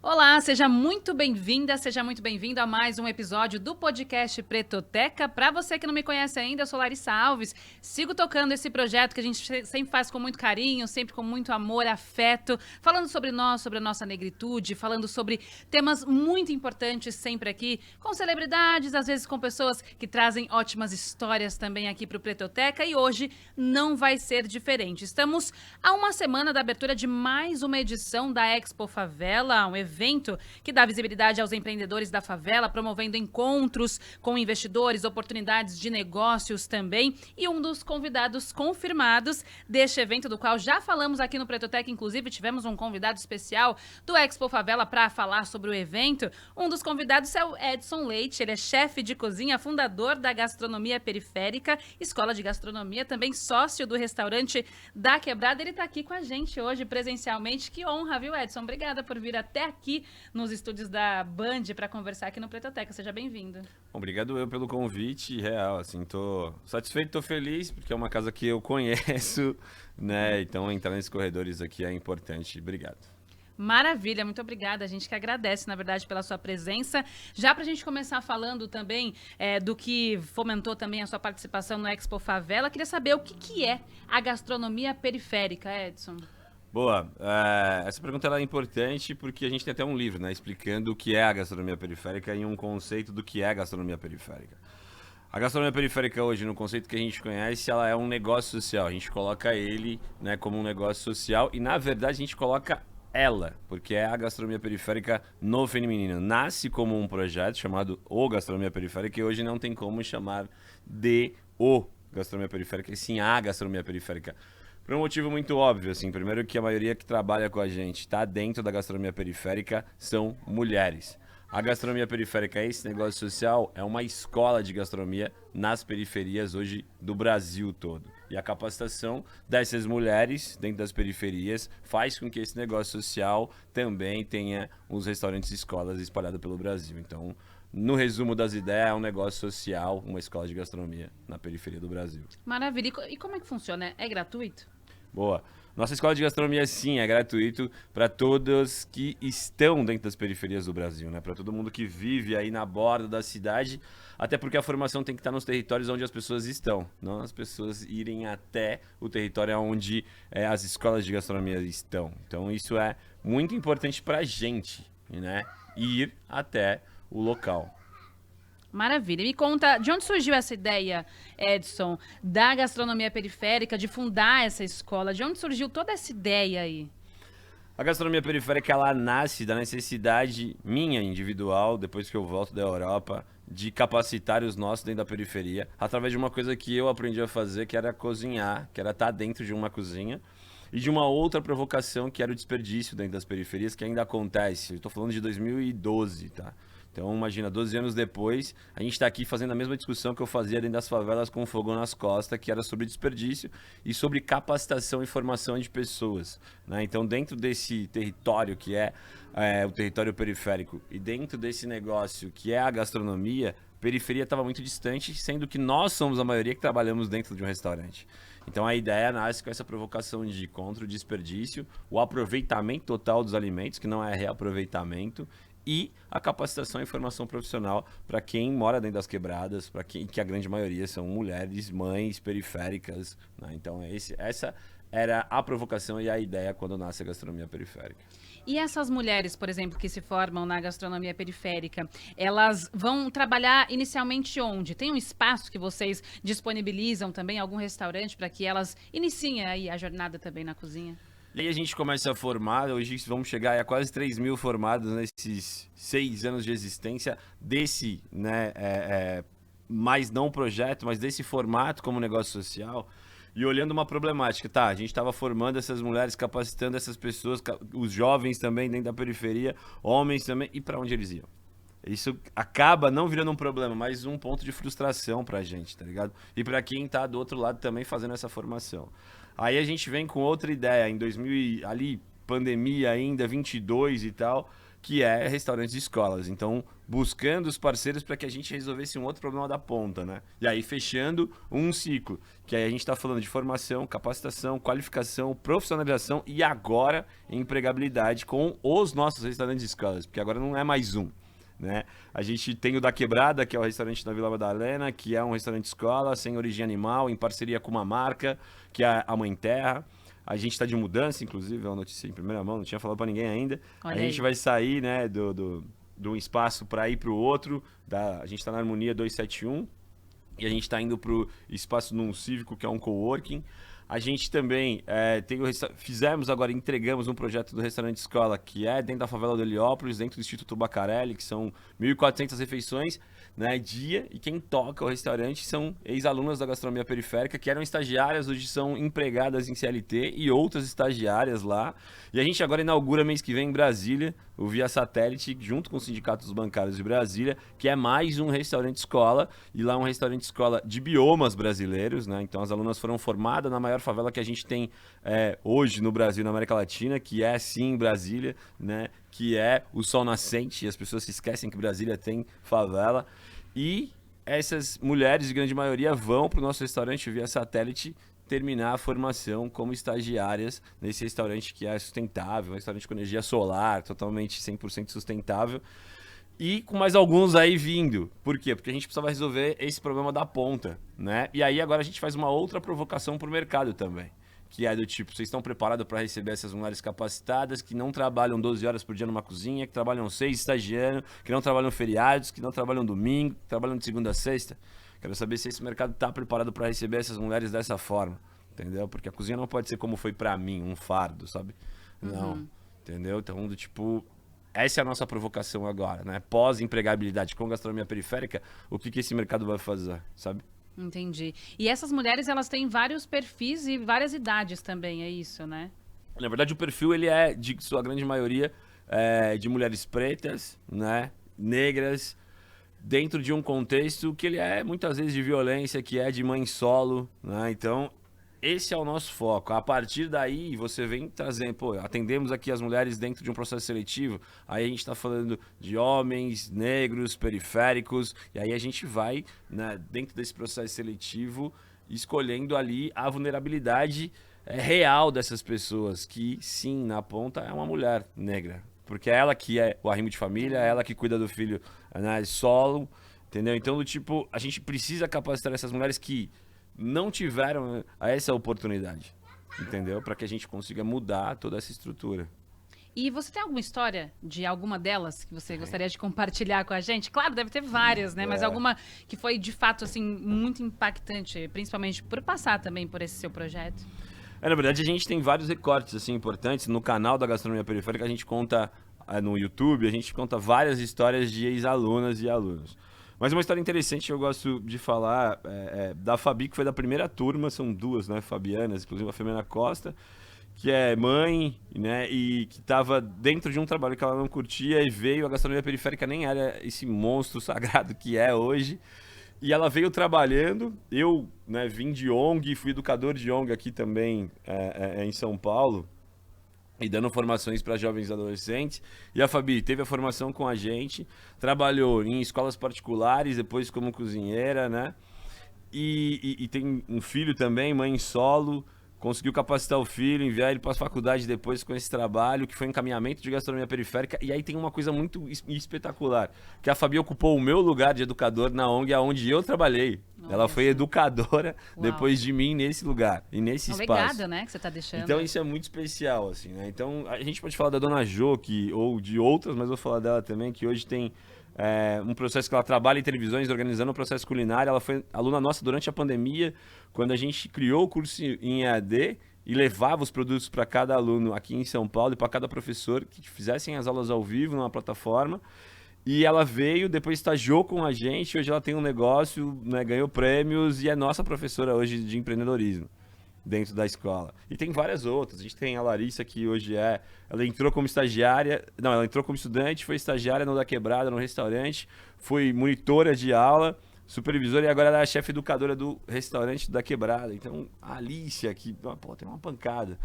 Olá, seja muito bem-vinda, seja muito bem-vindo a mais um episódio do podcast Pretoteca. Para você que não me conhece ainda, eu sou Larissa Alves, sigo tocando esse projeto que a gente sempre faz com muito carinho, sempre com muito amor, afeto, falando sobre nós, sobre a nossa negritude, falando sobre temas muito importantes sempre aqui, com celebridades, às vezes com pessoas que trazem ótimas histórias também aqui para o Pretoteca, e hoje não vai ser diferente. Estamos a uma semana da abertura de mais uma edição da Expo Favela, um evento que dá visibilidade aos empreendedores da favela, promovendo encontros com investidores, oportunidades de negócios também. E um dos convidados confirmados deste evento, do qual já falamos aqui no Pretoteca, inclusive tivemos um convidado especial do Expo Favela para falar sobre o evento. Um dos convidados é o Edson Leite, ele é chefe de cozinha, fundador da Gastronomia Periférica, escola de gastronomia, também sócio do restaurante da Quebrada. Ele está aqui com a gente hoje presencialmente. Que honra, viu, Edson? Obrigada por vir até aqui nos estúdios da Band para conversar aqui no Pretoteca. Seja bem-vindo. Obrigado eu pelo convite, real, assim, tô satisfeito, tô feliz, porque é uma casa que eu conheço, né, então entrar nesses corredores aqui é importante. Obrigado. Maravilha, muito obrigada. A gente que agradece, na verdade, pela sua presença. Já para a gente começar falando também do que fomentou também a sua participação no Expo Favela, queria saber o que é a gastronomia periférica, Edson. Boa, essa pergunta ela é importante porque a gente tem até um livro, né, explicando o que é a gastronomia periférica e um conceito do que é a gastronomia periférica. A gastronomia periférica hoje, no conceito que a gente conhece, ela é um negócio social. A gente coloca ele, né, como um negócio social e, na verdade, a gente coloca ela, porque é a gastronomia periférica no feminino. Nasce como um projeto chamado O Gastronomia Periférica e hoje não tem como chamar de O Gastronomia Periférica, e sim a gastronomia periférica. Por um motivo muito óbvio, assim. Primeiro que a maioria que trabalha com a gente está dentro da gastronomia periférica são mulheres. A gastronomia periférica, esse negócio social, é uma escola de gastronomia nas periferias hoje do Brasil todo. E a capacitação dessas mulheres dentro das periferias faz com que esse negócio social também tenha os restaurantes e escolas espalhados pelo Brasil. Então, no resumo das ideias, é um negócio social, uma escola de gastronomia na periferia do Brasil. Maravilha. E como é que funciona? É gratuito? Boa. Nossa escola de gastronomia, sim, é gratuito para todos que estão dentro das periferias do Brasil, né? Para todo mundo que vive aí na borda da cidade, até porque a formação tem que estar nos territórios onde as pessoas estão, não as pessoas irem até o território onde as escolas de gastronomia estão. Então isso é muito importante para a gente, né? Ir até o local. Maravilha. Me conta, de onde surgiu essa ideia, Edson, da gastronomia periférica, de fundar essa escola? De onde surgiu toda essa ideia aí? A gastronomia periférica, ela nasce da necessidade minha, individual, depois que eu volto da Europa, de capacitar os nossos dentro da periferia, através de uma coisa que eu aprendi a fazer, que era cozinhar, que era estar dentro de uma cozinha, e de uma outra provocação, que era o desperdício dentro das periferias, que ainda acontece. Eu estou falando de 2012, tá? Então, imagina, 12 anos depois, a gente está aqui fazendo a mesma discussão que eu fazia dentro das favelas com fogo nas costas, que era sobre desperdício e sobre capacitação e formação de pessoas, né? Então, dentro desse território que é o território periférico e dentro desse negócio que é a gastronomia, periferia estava muito distante, sendo que nós somos a maioria que trabalhamos dentro de um restaurante. Então a ideia nasce com essa provocação de contra o desperdício, o aproveitamento total dos alimentos, que não é reaproveitamento, e a capacitação e formação profissional para quem mora dentro das quebradas, para quem que a grande maioria são mulheres, mães periféricas, né? Então essa era a provocação e a ideia quando nasce a gastronomia periférica. E essas mulheres, por exemplo, que se formam na gastronomia periférica, elas vão trabalhar inicialmente onde? Tem um espaço que vocês disponibilizam também, algum restaurante, para que elas iniciem aí a jornada também na cozinha? E aí a gente começa a formar, hoje vamos chegar a quase 3 mil formados nesses 6 anos de existência desse, né, mais não projeto, mas desse formato como negócio social. E olhando uma problemática, tá, a gente estava formando essas mulheres, capacitando essas pessoas, os jovens também dentro da periferia, homens também, e para onde eles iam? Isso acaba não virando um problema, mas um ponto de frustração pra gente, tá ligado? E pra quem tá do outro lado também fazendo essa formação. Aí a gente vem com outra ideia, em 2000 ali pandemia ainda, 22 e tal, que é restaurantes de escolas. Então, buscando os parceiros para que a gente resolvesse um outro problema da ponta, né? E aí, fechando um ciclo, que aí a gente está falando de formação, capacitação, qualificação, profissionalização e agora empregabilidade com os nossos restaurantes de escolas, porque agora não é mais um. Né? A gente tem o da Quebrada, que é o restaurante da Vila Madalena, que é um restaurante escola, sem origem animal, em parceria com uma marca, que é a Mãe Terra. A gente está de mudança, inclusive, é uma notícia em primeira mão, não tinha falado para ninguém ainda. Olha a gente aí. vai sair, né, de um espaço para ir para o outro. A gente está na Harmonia 271 e a gente está indo para o espaço num cívico, que é um coworking. A gente também fizemos agora, entregamos um projeto do restaurante escola, que é dentro da favela do Heliópolis, dentro do Instituto Bacarelli, que são 1.400 refeições, né, dia, e quem toca o restaurante são ex-alunas da gastronomia periférica, que eram estagiárias, hoje são empregadas em CLT e outras estagiárias lá. E a gente agora inaugura mês que vem em Brasília, o Via Satélite, junto com os sindicatos bancários de Brasília, que é mais um restaurante escola, e lá é um restaurante escola de biomas brasileiros, né? Então as alunas foram formadas na maior favela que a gente tem hoje no Brasil, na América Latina, que é sim Brasília, né? Que é o Sol Nascente, e as pessoas se esquecem que Brasília tem favela. E essas mulheres, de grande maioria, vão para o nosso restaurante Via Satélite terminar a formação como estagiárias nesse restaurante que é sustentável, um restaurante com energia solar, totalmente 100% sustentável. E com mais alguns aí vindo. Por quê? Porque a gente precisava resolver esse problema da ponta, né? E aí agora a gente faz uma outra provocação para o mercado também. Que é do tipo, vocês estão preparados para receber essas mulheres capacitadas que não trabalham 12 horas por dia numa cozinha, que trabalham 6 estagiando, que não trabalham feriados, que não trabalham domingo, que trabalham de segunda a sexta? Quero saber se esse mercado está preparado para receber essas mulheres dessa forma, entendeu? Porque a cozinha não pode ser como foi para mim, um fardo, sabe? Não, entendeu? Então, do tipo, essa é a nossa provocação agora, né? Pós-empregabilidade com gastronomia periférica, o que esse mercado vai fazer, sabe? Entendi. E essas mulheres, elas têm vários perfis e várias idades também, é isso, né? Na verdade, o perfil, ele é, de sua grande maioria, de mulheres pretas, né? Negras, dentro de um contexto que ele é, muitas vezes, de violência, que é de mãe solo, né? Então, esse é o nosso foco. A partir daí, você vem trazendo... Pô, atendemos aqui as mulheres dentro de um processo seletivo. Aí a gente está falando de homens, negros, periféricos. E aí a gente vai, né, dentro desse processo seletivo, escolhendo ali a vulnerabilidade real dessas pessoas. Que, sim, na ponta é uma mulher negra. Porque é ela que é o arrimo de família, é ela que cuida do filho, né, solo. Entendeu? Então, do tipo, a gente precisa capacitar essas mulheres que não tiveram essa oportunidade, entendeu? Para que a gente consiga mudar toda essa estrutura. E você tem alguma história de alguma delas que você gostaria de compartilhar com a gente? Claro, deve ter várias, né? Mas alguma que foi, de fato, assim, muito impactante, principalmente por passar também por esse seu projeto? Na verdade, a gente tem vários recortes, assim, importantes. No canal da Gastronomia Periférica, a gente conta, no YouTube, a gente conta várias histórias de ex-alunas e alunos. Mas uma história interessante que eu gosto de falar da Fabi, que foi da primeira turma, são duas, né, Fabianas, inclusive a Fabiana Costa, que é mãe, né, e que estava dentro de um trabalho que ela não curtia e veio, a gastronomia periférica nem era esse monstro sagrado que é hoje, e ela veio trabalhando, eu, né, vim de ONG, fui educador de ONG aqui também em São Paulo, e dando formações para jovens e adolescentes. E a Fabi teve a formação com a gente, trabalhou em escolas particulares, depois como cozinheira, né? E tem um filho também, mãe solo, conseguiu capacitar o filho, enviar ele para a faculdade depois com esse trabalho, que foi encaminhamento de gastronomia periférica. E aí tem uma coisa muito espetacular, que a Fabi ocupou o meu lugar de educador na ONG, onde eu trabalhei. Nossa. Ela foi educadora Uau. depois de mim nesse lugar e nesse espaço. Legado, né, que você está deixando. Então isso é muito especial, assim, né? Então a gente pode falar da Dona Jo, ou de outras, mas eu vou falar dela também, que hoje tem um processo que ela trabalha em televisões, organizando o processo culinário. Ela foi aluna nossa durante a pandemia, quando a gente criou o curso em EAD e levava os produtos para cada aluno aqui em São Paulo e para cada professor que fizessem as aulas ao vivo numa plataforma. E ela veio, depois estagiou com a gente, hoje ela tem um negócio, né, ganhou prêmios e é nossa professora hoje de empreendedorismo dentro da escola. E tem várias outras. A gente tem a Larissa, que hoje ela entrou como estagiária, não, ela entrou como estudante, foi estagiária no Da Quebrada, no restaurante, foi monitora de aula, supervisora, e agora ela é a chefe educadora do restaurante da Quebrada. Então, a Alicia, que, pô, tem uma pancada.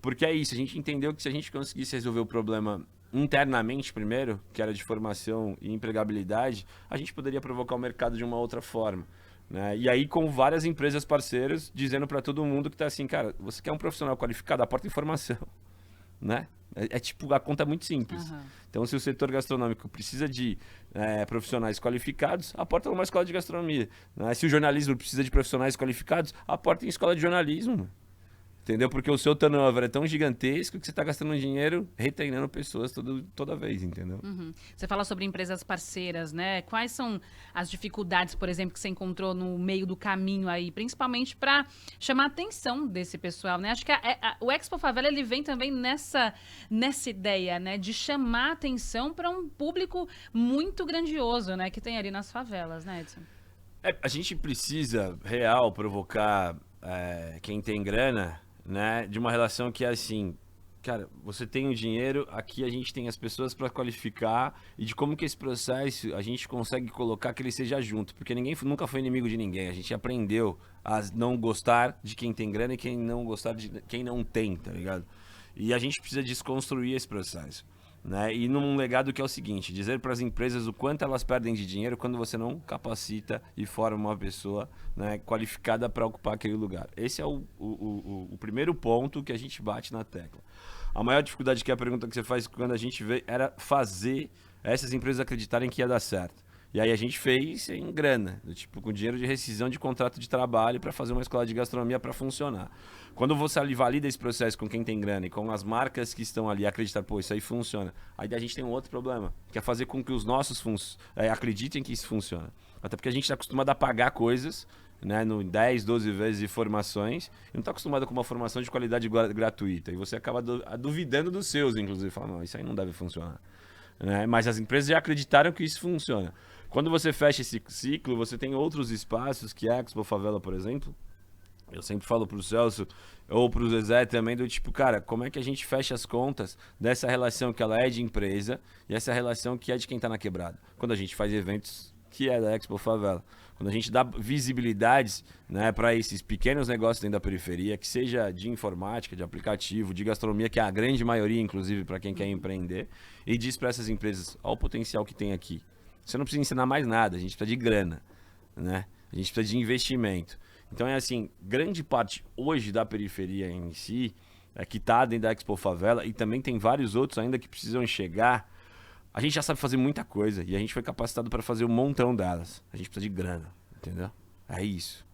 Porque é isso, a gente entendeu que se a gente conseguisse resolver o problema internamente primeiro, que era de formação e empregabilidade, a gente poderia provocar o mercado de uma outra forma. Né? E aí com várias empresas parceiras dizendo para todo mundo que tá assim, cara, você quer um profissional qualificado, aporta informação. Né? Tipo, a conta é muito simples. Aham. Então, se o setor gastronômico precisa de profissionais qualificados, aporta numa escola de gastronomia. Né? Se o jornalismo precisa de profissionais qualificados, aporta em escola de jornalismo. Entendeu? Porque o seu turnover é tão gigantesco que você está gastando dinheiro retreinando pessoas toda vez, entendeu? Uhum. Você fala sobre empresas parceiras, né? Quais são as dificuldades, por exemplo, que você encontrou no meio do caminho aí, principalmente para chamar a atenção desse pessoal, né? Acho que o Expo Favela ele vem também nessa ideia, né, de chamar a atenção para um público muito grandioso, né, que tem ali nas favelas, né, Edson? A gente precisa, real, provocar quem tem grana, né, de uma relação que é assim, cara, você tem o dinheiro, aqui a gente tem as pessoas para qualificar e de como que esse processo a gente consegue colocar que ele seja junto, porque ninguém nunca foi inimigo de ninguém, a gente aprendeu a não gostar de quem tem grana e quem não gostar de quem não tem, tá ligado? E a gente precisa desconstruir esse processo. Né? E num legado que é o seguinte, dizer para as empresas o quanto elas perdem de dinheiro quando você não capacita e forma uma pessoa, né, qualificada para ocupar aquele lugar. Esse é o primeiro ponto que a gente bate na tecla. A maior dificuldade que é a pergunta que você faz quando a gente vê era fazer essas empresas acreditarem que ia dar certo. E aí a gente fez em grana, tipo, com dinheiro de rescisão de contrato de trabalho para fazer uma escola de gastronomia para funcionar. Quando você ali valida esse processo com quem tem grana e com as marcas que estão ali acreditar, pô, isso aí funciona. Aí a gente tem um outro problema, que é fazer com que os nossos acreditem que isso funciona. Até porque a gente está acostumado a pagar coisas, né, no 10, 12 vezes de formações, e não está acostumado com uma formação de qualidade gratuita. E você acaba duvidando dos seus, inclusive. Fala, não, isso aí não deve funcionar. Né? Mas as empresas já acreditaram que isso funciona. Quando você fecha esse ciclo, você tem outros espaços, que é a Expo Favela, por exemplo. Eu sempre falo pro Celso ou pro Zezé também do tipo, cara, como é que a gente fecha as contas dessa relação que ela é de empresa e essa relação que é de quem tá na quebrada? Quando a gente faz eventos que é da Expo Favela. Quando a gente dá visibilidades, né, para esses pequenos negócios dentro da periferia, que seja de informática, de aplicativo, de gastronomia, que é a grande maioria, inclusive, para quem quer empreender, e diz para essas empresas, olha o potencial que tem aqui. Você não precisa ensinar mais nada, a gente precisa de grana, né? A gente precisa de investimento. Então é assim, grande parte hoje da periferia em si, que está dentro da Expo Favela, e também tem vários outros ainda que precisam chegar, a gente já sabe fazer muita coisa, e a gente foi capacitado para fazer um montão delas. A gente precisa de grana, entendeu? É isso.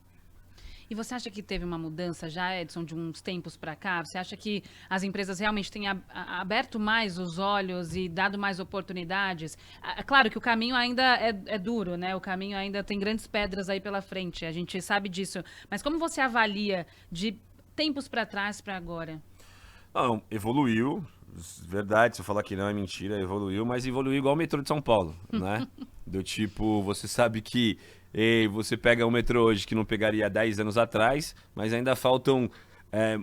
E você acha que teve uma mudança já, Edson, de uns tempos para cá? Você acha que as empresas realmente têm aberto mais os olhos e dado mais oportunidades? Claro que o caminho ainda é duro, né? O caminho ainda tem grandes pedras aí pela frente, a gente sabe disso. Mas como você avalia de tempos para trás para agora? Não, evoluiu, verdade, se eu falar que não é mentira, evoluiu, mas evoluiu igual o metrô de São Paulo, né? Do tipo, você sabe que você pega o metrô hoje que não pegaria 10 anos atrás, mas ainda faltam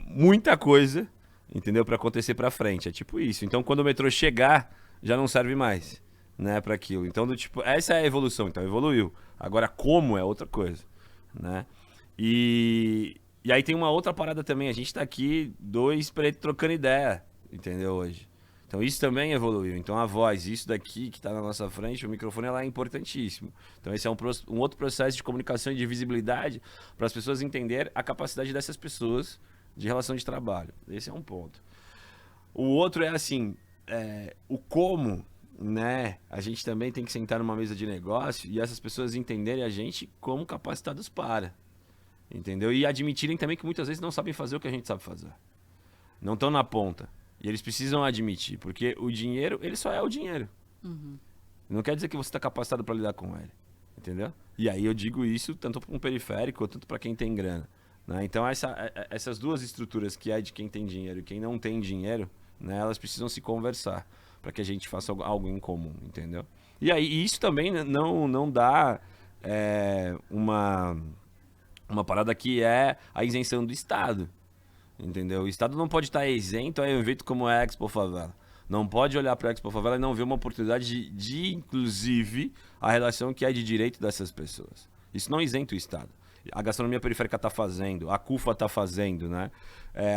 muita coisa, entendeu? Para acontecer para frente. É tipo isso. Então, quando o metrô chegar, já não serve mais, né, para aquilo. Então, do tipo, essa é a evolução. Então, evoluiu. Agora, como é outra coisa, né? E aí tem uma outra parada também. A gente tá aqui, dois pretos trocando ideia, entendeu? Hoje. Então isso também evoluiu. Então a voz, isso daqui que está na nossa frente, o microfone, ela é importantíssimo. Então esse é um outro processo de comunicação e de visibilidade para as pessoas entenderem a capacidade dessas pessoas de relação de trabalho. Esse é um ponto. O outro é assim, o como, né? A gente também tem que sentar numa mesa de negócio e essas pessoas entenderem a gente como capacitados para. Entendeu? E admitirem também que muitas vezes não sabem fazer o que a gente sabe fazer. Não estão na ponta. E eles precisam admitir, porque o dinheiro, ele só é o dinheiro. Uhum. Não quer dizer que você está capacitado para lidar com ele. Entendeu? E aí eu digo isso tanto para um periférico, tanto para quem tem grana. Né? Então essas duas estruturas, que é de quem tem dinheiro e quem não tem dinheiro, né, elas precisam se conversar para que a gente faça algo em comum, entendeu? E aí isso também não dá uma parada que é a isenção do Estado. Entendeu? O Estado não pode estar isento a um evento como a Expo Favela. Não pode olhar para a Expo Favela e não ver uma oportunidade de, inclusive, a relação que é de direito dessas pessoas. Isso não isenta o Estado. a gastronomia periférica está fazendo, a CUFA está fazendo, né?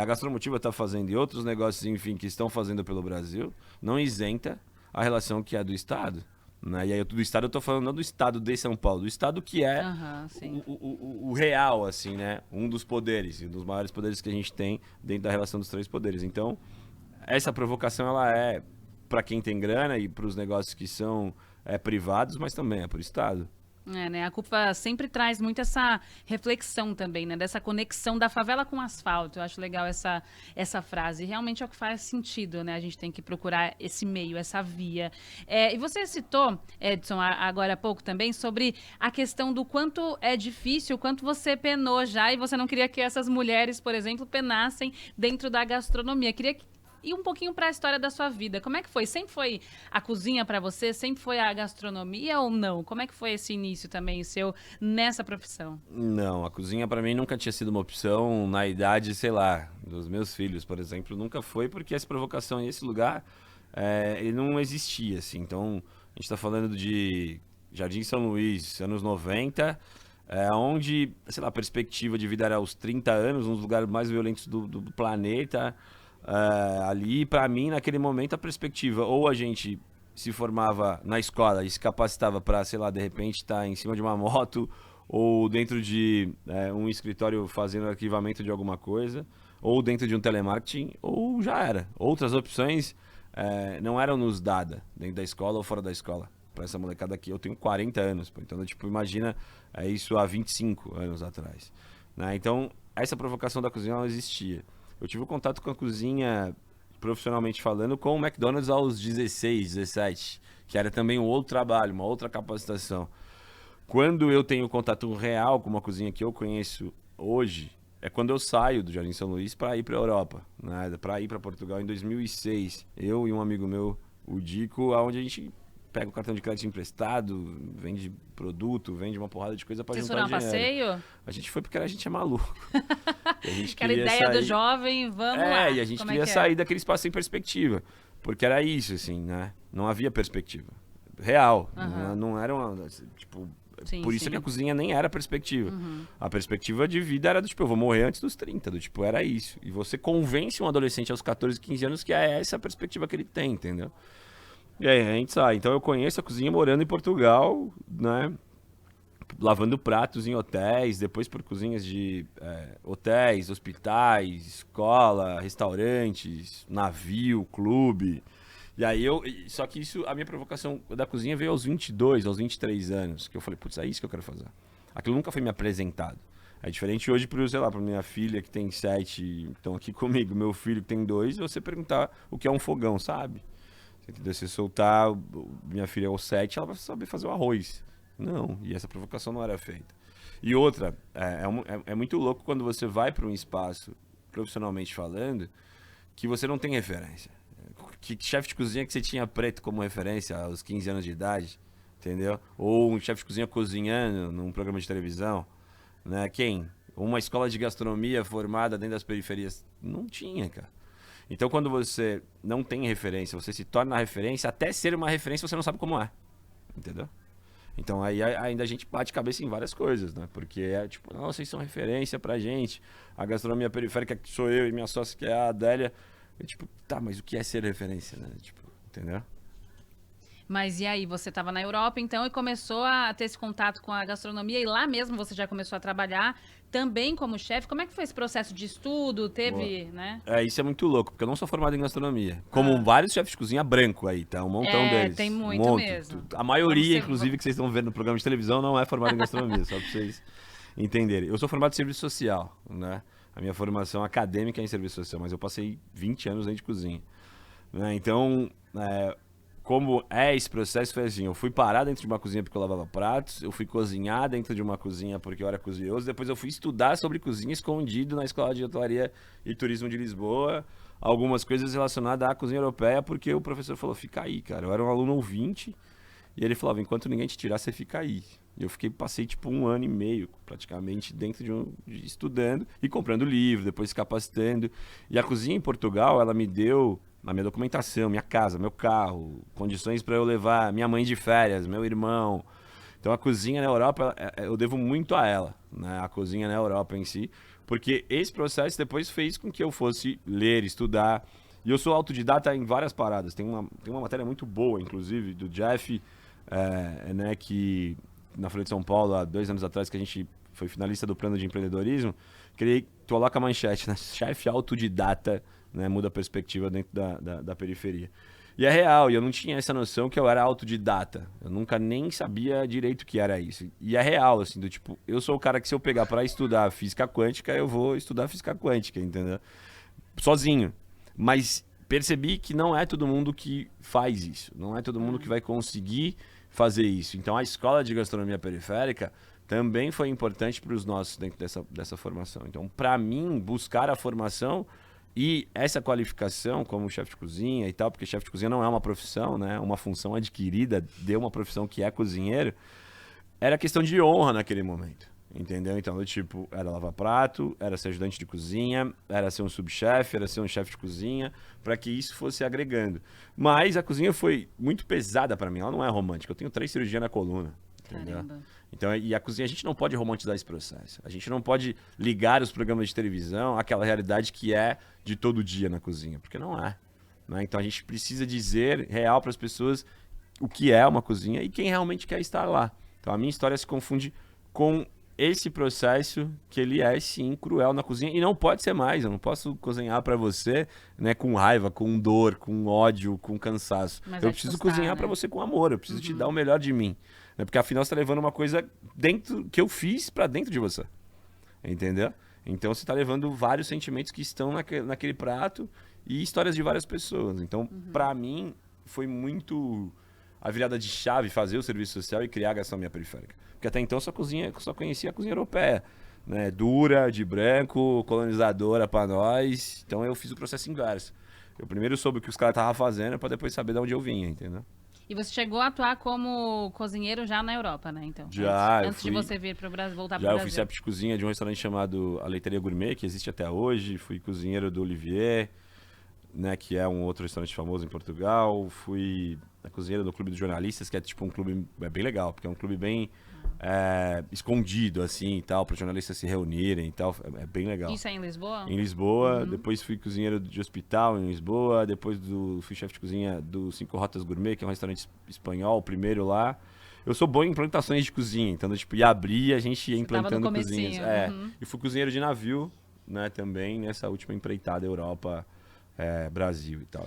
A Gastromotiva está fazendo e outros negócios, enfim, que estão fazendo pelo Brasil, não isenta a relação que é do Estado. Né? E aí do Estado eu estou falando não do Estado de São Paulo, do Estado que é o real, assim, né? Um dos poderes, um dos maiores poderes que a gente tem dentro da relação dos três poderes. Então, essa provocação ela é para quem tem grana e para os negócios que são privados, mas também é para o Estado. Né? A CUFA sempre traz muito essa reflexão também, né? Dessa conexão da favela com o asfalto. Eu acho legal essa frase. Realmente é o que faz sentido, né? A gente tem que procurar esse meio, essa via. E você citou, Edson, agora há pouco também, sobre a questão do quanto é difícil, o quanto você penou já e você não queria que essas mulheres, por exemplo, penassem dentro da gastronomia. Queria ir um pouquinho para a história da sua vida. Como é que foi? Sempre foi a cozinha para você? Sempre foi a gastronomia ou não? Como é que foi esse início também seu nessa profissão? Não, a cozinha para mim nunca tinha sido uma opção na idade, sei lá, dos meus filhos, por exemplo. Nunca foi porque essa provocação e esse lugar, ele não existia, assim. Então, a gente está falando de Jardim São Luís, anos 90, onde, sei lá, a perspectiva de vida era aos 30 anos, um dos lugares mais violentos do planeta. Ali, para mim, naquele momento, a perspectiva, ou a gente se formava na escola e se capacitava para, sei lá, de repente estar em cima de uma moto ou dentro de um escritório fazendo arquivamento de alguma coisa, ou dentro de um telemarketing, ou já era. Outras opções não eram nos dadas dentro da escola ou fora da escola. Para essa molecada aqui, eu tenho 40 anos, pô. Então, tipo, imagina isso há 25 anos atrás. Né? Então, essa provocação da cozinha não existia. Eu tive contato com a cozinha, profissionalmente falando, com o McDonald's aos 16, 17, que era também um outro trabalho, uma outra capacitação. Quando eu tenho contato real com uma cozinha que eu conheço hoje, é quando eu saio do Jardim São Luís para ir para a Europa, né? Para ir para Portugal em 2006. Eu e um amigo meu, o Dico, onde a gente pega o cartão de crédito emprestado, vende produto, vende uma porrada de coisa para juntar dinheiro. Vocês foram a passeio? A gente foi porque a gente é maluco. A gente Aquela ideia sair... do jovem, vamos lá. E a gente queria sair daquele espaço sem perspectiva. Porque era isso, assim, né? Não havia perspectiva. Real. Não era uma... Tipo, sim, por isso que a cozinha nem era perspectiva. A perspectiva de vida era do tipo, eu vou morrer antes dos 30. Do tipo, era isso. E você convence um adolescente aos 14, 15 anos que é essa a perspectiva que ele tem, entendeu? E aí a gente sai. Então eu conheço a cozinha morando em Portugal, né? Lavando pratos em hotéis, depois por cozinhas de hotéis, hospitais, escola, restaurantes, navio, clube. E aí só que isso, a minha provocação da cozinha veio aos 22, aos 23 anos, que eu falei, putz, é isso que eu quero fazer. Aquilo nunca foi me apresentado. É diferente hoje sei lá, pra minha filha que tem 7, estão aqui comigo, meu filho que tem 2, você perguntar o que é um fogão, sabe? Entendeu? Se soltar minha filha aos 7, ela vai saber fazer o arroz. Não, e essa provocação não era feita. E outra, é muito louco quando você vai para um espaço, profissionalmente falando, que você não tem referência. Que chefe de cozinha que você tinha preto como referência aos 15 anos de idade, entendeu? Ou um chefe de cozinha cozinhando num programa de televisão, né? Quem? Uma escola de gastronomia formada dentro das periferias? Não tinha, cara. Então, quando você não tem referência, você se torna referência, até ser uma referência você não sabe como é, entendeu? Então aí ainda a gente bate cabeça em várias coisas, né? Porque tipo, não, vocês são referência pra gente. A gastronomia periférica que sou eu e minha sócia que é a Adélia. E, tipo, tá, mas o que é ser referência, né? Tipo, entendeu? Mas e aí, você estava na Europa, então, e começou a ter esse contato com a gastronomia, e lá mesmo você já começou a trabalhar também como chefe. Como é que foi esse processo de estudo? Teve, né? Isso é muito louco, porque eu não sou formado em gastronomia. Como vários chefes de cozinha branco aí, tá? Um montão deles. Tem muito mesmo. A maioria, inclusive, que vocês estão vendo no programa de televisão, não é formada em gastronomia, só pra vocês entenderem. Eu sou formado em serviço social, né? A minha formação acadêmica é em serviço social, mas eu passei 20 anos dentro de cozinha. Né? Então, como esse processo, foi assim, eu fui parar dentro de uma cozinha porque eu lavava pratos, eu fui cozinhar dentro de uma cozinha porque eu era cozinhoso, depois eu fui estudar sobre cozinha escondido na Escola de Hotelaria e Turismo de Lisboa, algumas coisas relacionadas à cozinha europeia, porque o professor falou, fica aí, cara. Eu era um aluno ouvinte, e ele falava, enquanto ninguém te tirar, você fica aí. E eu passei tipo 1 ano e meio, praticamente, dentro estudando e comprando livro, depois se capacitando. E a cozinha em Portugal, ela me deu a minha documentação, minha casa, meu carro, condições para eu levar minha mãe de férias, meu irmão. Então a cozinha na Europa, eu devo muito a ela, né? A cozinha na Europa em si, porque esse processo depois fez com que eu fosse ler, estudar. E eu sou autodidata em várias paradas. Tem uma matéria muito boa, inclusive, do Jeff, né, que na Folha de São Paulo, há 2 anos atrás, que a gente foi finalista do plano de empreendedorismo, que ele coloca a manchete, né? Chefe autodidata, né, muda a perspectiva dentro da periferia. E é real, e eu não tinha essa noção que eu era autodidata. Eu nunca nem sabia direito o que era isso. E é real, assim, do tipo, eu sou o cara que se eu pegar para estudar física quântica, eu vou estudar física quântica, entendeu? Sozinho. Mas percebi que não é todo mundo que faz isso. Não é todo mundo que vai conseguir fazer isso. Então a escola de gastronomia periférica também foi importante para os nossos dentro dessa formação. Então, para mim, buscar a formação e essa qualificação como chefe de cozinha e tal, porque chefe de cozinha não é uma profissão, né? Uma função adquirida de uma profissão que é cozinheiro, era questão de honra naquele momento. Entendeu? Então, tipo, era lavar prato, era ser ajudante de cozinha, era ser um subchefe, era ser um chefe de cozinha, para que isso fosse agregando. Mas a cozinha foi muito pesada para mim, ela não é romântica. Eu tenho 3 cirurgias na coluna. Entendeu? Caramba. Então, e a cozinha, a gente não pode romantizar esse processo. A gente não pode ligar os programas de televisão àquela realidade que é de todo dia na cozinha, porque não é. Né? Então a gente precisa dizer real para as pessoas o que é uma cozinha e quem realmente quer estar lá. Então a minha história se confunde com esse processo que ele é, sim, cruel na cozinha e não pode ser mais. Eu não posso cozinhar para você, né, com raiva, com dor, com ódio, com cansaço. Mas Eu vai te preciso custar, cozinhar né? para você com amor. Eu preciso te dar o melhor de mim, né? Porque afinal você tá levando uma coisa dentro que eu fiz para dentro de você, entendeu? Então você tá levando vários sentimentos que estão naquele prato e histórias de várias pessoas. Então, para mim, foi muito a virada de chave fazer o serviço social e criar a gastronomia periférica. Porque até então só conhecia a cozinha europeia, né? Dura, de branco, colonizadora para nós. Então eu fiz o processo inverso. Eu primeiro soube o que os caras estavam fazendo para depois saber de onde eu vinha, entendeu? E você chegou a atuar como cozinheiro já na Europa, né? Então, Já, antes de você vir para o Brasil, voltar para o Já eu Brasil. fui chefe de cozinha de um restaurante chamado A Leiteria Gourmet, que existe até hoje. Fui cozinheiro do Olivier, né, que é um outro restaurante famoso em Portugal. Fui a cozinheira do Clube dos Jornalistas, que é tipo um clube bem legal, porque é um clube bem escondido, assim, e tal, para os jornalistas se reunirem e tal. É bem legal. Isso é em Lisboa? Em Lisboa, depois fui cozinheiro de hospital em Lisboa, depois fui chefe de cozinha do Cinco Rotas Gourmet, que é um restaurante espanhol, o primeiro lá. Eu sou bom em implantações de cozinha, então, tipo, ia abrir, a gente ia Você tava no implantando comecinho, cozinhas. E fui cozinheiro de navio, né, também, nessa última empreitada Europa, Brasil e tal.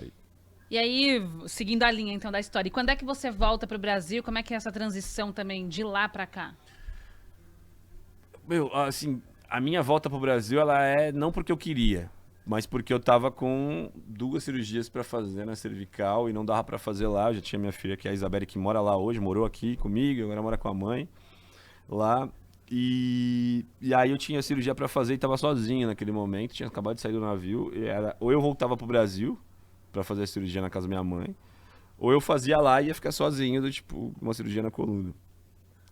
E aí, seguindo a linha, então, da história, e quando é que você volta para o Brasil? Como é que é essa transição também de lá para cá? Meu, assim, a minha volta pro Brasil, ela é não porque eu queria, mas porque eu tava com 2 cirurgias pra fazer na cervical e não dava pra fazer lá. Eu já tinha minha filha, que é a Isabelle, que mora lá hoje, morou aqui comigo, agora mora com a mãe lá. E aí eu tinha cirurgia pra fazer e tava sozinho naquele momento, tinha acabado de sair do navio. E era, ou eu voltava pro Brasil pra fazer a cirurgia na casa da minha mãe, ou eu fazia lá e ia ficar sozinho, do tipo, uma cirurgia na coluna.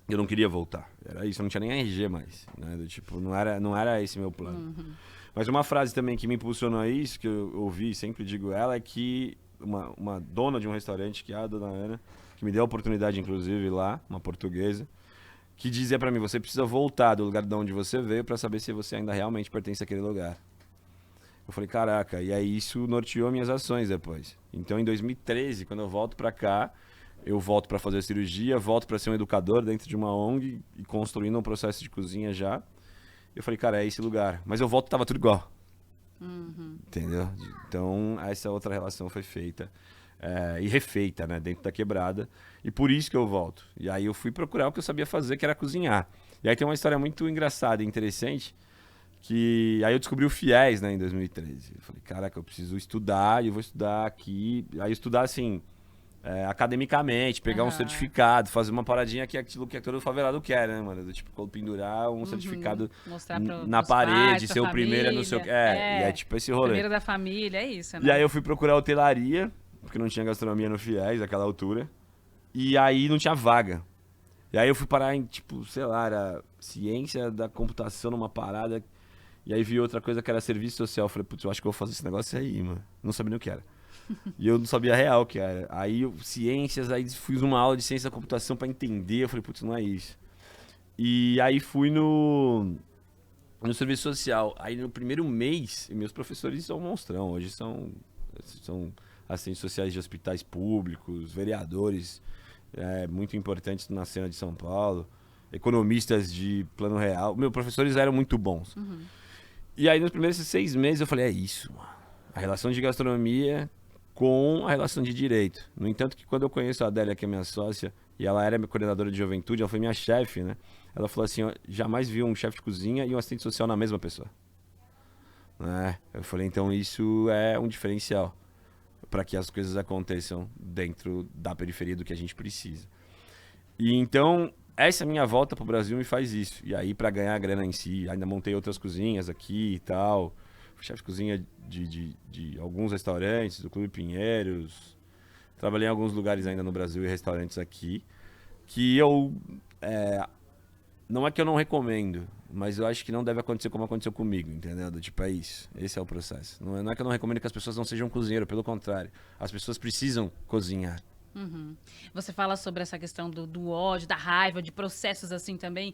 Eu não queria voltar. Era isso, eu não tinha nem RG mais. Né? Do, tipo, não era esse meu plano. Mas uma frase também que me impulsionou a isso, que eu ouvi e sempre digo ela, é que uma dona de um restaurante, que é a dona Ana, que me deu a oportunidade, inclusive, lá, uma portuguesa, que dizia pra mim, você precisa voltar do lugar de onde você veio pra saber se você ainda realmente pertence àquele lugar. Eu falei, caraca, e aí isso norteou minhas ações depois. Então, em 2013, quando eu volto pra cá, eu volto para fazer cirurgia, volto para ser um educador dentro de uma ONG e construindo um processo de cozinha já. Eu falei, cara, é esse lugar. Mas eu volto e tava tudo igual. Entendeu? Então, essa outra relação foi feita e refeita, né, dentro da quebrada. E por isso que eu volto. E aí eu fui procurar o que eu sabia fazer, que era cozinhar. E aí tem uma história muito engraçada e interessante, que aí eu descobri o FIES, né, em 2013. Eu falei, caraca, eu preciso estudar e eu vou estudar aqui. Aí eu estudar assim... academicamente, pegar um certificado, fazer uma paradinha que é aquilo que todo favelado quer, né, mano? Do, tipo, pendurar um certificado na parede, ser o primeiro, não sei o que. E é tipo esse rolê. Primeiro da família, é isso, né? E aí eu fui procurar hotelaria, porque não tinha gastronomia no FIES naquela altura. E aí não tinha vaga. E aí eu fui parar em, tipo, sei lá, era ciência da computação numa parada. E aí vi outra coisa que era serviço social. Eu falei, putz, eu acho que eu vou fazer esse negócio aí, mano. Não sabia nem o que era. E eu não sabia real que era. Aí, ciências, aí fiz uma aula de ciência da computação pra entender. Eu falei, putz, não é isso. E aí fui no serviço social. Aí no primeiro mês, e meus professores são monstrão. Hoje são assistentes sociais de hospitais públicos, vereadores muito importantes na cena de São Paulo, economistas de plano real. Meus professores eram muito bons. E aí nos primeiros 6 meses eu falei, é isso, mano. A relação de gastronomia com a relação de direito. No entanto que quando eu conheço a Adélia, que é minha sócia, e ela era minha coordenadora de juventude, ela foi minha chefe, né? Ela falou assim, ó, jamais vi um chefe de cozinha e um assistente social na mesma pessoa. Eu falei, então isso é um diferencial para que as coisas aconteçam dentro da periferia do que a gente precisa. E então, essa minha volta pro Brasil me faz isso. E aí, para ganhar a grana em si, ainda montei outras cozinhas aqui e tal. Fui chefe de cozinha de alguns restaurantes, do Clube Pinheiros. Trabalhei em alguns lugares ainda no Brasil e restaurantes aqui. Que eu... não é que eu não recomendo, mas eu acho que não deve acontecer como aconteceu comigo, entendeu? Tipo, é isso. Esse é o processo. Não é que eu não recomendo que as pessoas não sejam cozinheiros, pelo contrário. As pessoas precisam cozinhar. Você fala sobre essa questão do ódio, da raiva, de processos assim também,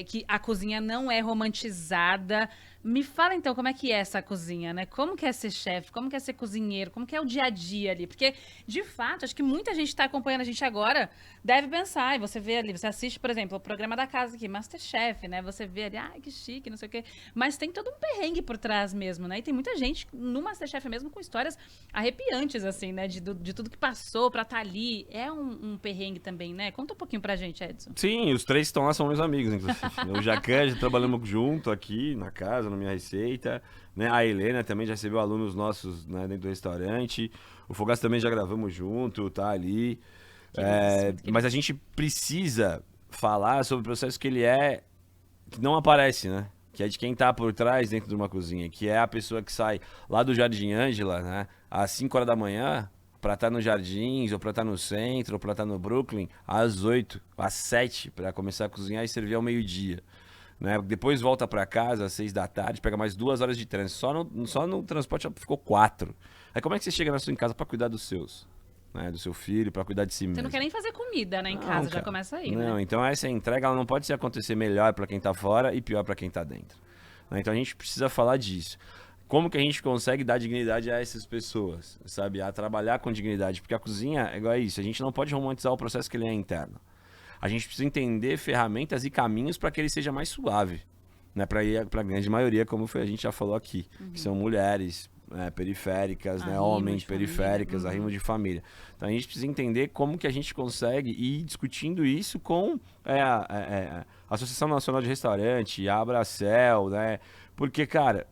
que a cozinha não é romantizada. Me fala então como é que é essa cozinha, né? Como que é ser chefe, como que é ser cozinheiro, como que é o dia a dia ali? Porque, de fato, acho que muita gente está acompanhando a gente agora, deve pensar, e você vê ali, você assiste, por exemplo, o programa da casa aqui, MasterChef, né? Você vê ali, ai, que chique, não sei o quê. Mas tem todo um perrengue por trás mesmo, né? E tem muita gente no MasterChef mesmo com histórias arrepiantes, assim, né? De tudo que passou pra estar ali. É um perrengue também, né? Conta um pouquinho pra gente, Edson. Sim, os 3 que estão lá são meus amigos, inclusive. O Jacan, já trabalhamos junto aqui na casa, na minha receita. Né? A Helena também já recebeu alunos nossos, né, dentro do restaurante. O Fogaça também já gravamos junto, tá ali. Mas a gente precisa falar sobre o processo que que não aparece, né? Que é de quem tá por trás dentro de uma cozinha, que é a pessoa que sai lá do Jardim Ângela, né, às 5 horas da manhã, pra estar nos Jardins, ou pra estar no centro, ou pra estar no Brooklyn, às 8, às 7, pra começar a cozinhar e servir ao meio-dia. Né? Depois volta pra casa às 6 da tarde, pega mais 2 horas de trânsito. Só no transporte já ficou 4. Aí como é que você chega na sua casa pra cuidar dos seus? Né? Do seu filho, pra cuidar de si mesmo? Você não quer nem fazer comida, né, em casa, cara. já começa aí, Não, né? então essa entrega ela não pode se acontecer melhor pra quem tá fora e pior pra quem tá dentro. Né? Então a gente precisa falar disso. Como que a gente consegue dar dignidade a essas pessoas, sabe? A trabalhar com dignidade. Porque a cozinha é igual a isso. A gente não pode romantizar o processo que ele é interno. A gente precisa entender ferramentas e caminhos para que ele seja mais suave. Né? Para a grande maioria, como a gente já falou aqui. Que são mulheres periféricas, né? Homens periféricas, arrimo de família. Então a gente precisa entender como que a gente consegue ir discutindo isso com a Associação Nacional de Restaurante, a Abracel, né? Porque, cara...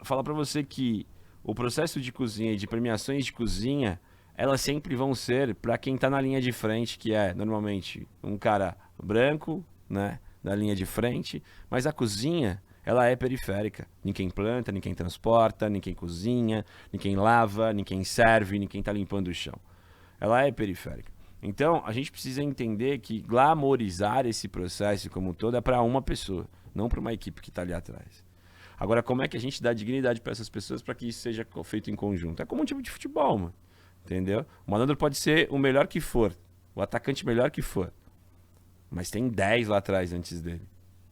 falar pra você que o processo de cozinha e de premiações de cozinha, elas sempre vão ser pra quem tá na linha de frente, que é normalmente um cara branco, né, na linha de frente, mas a cozinha, ela é periférica. Ninguém planta, ninguém transporta, ninguém cozinha, ninguém lava, ninguém serve, ninguém tá limpando o chão. Ela é periférica. Então, a gente precisa entender que glamorizar esse processo como um todo é pra uma pessoa, não pra uma equipe que tá ali atrás. Agora, como é que a gente dá dignidade para essas pessoas para que isso seja feito em conjunto? É como um time de futebol, mano. Entendeu? O malandro pode ser o melhor que for, o atacante melhor que for, mas tem 10 lá atrás antes dele.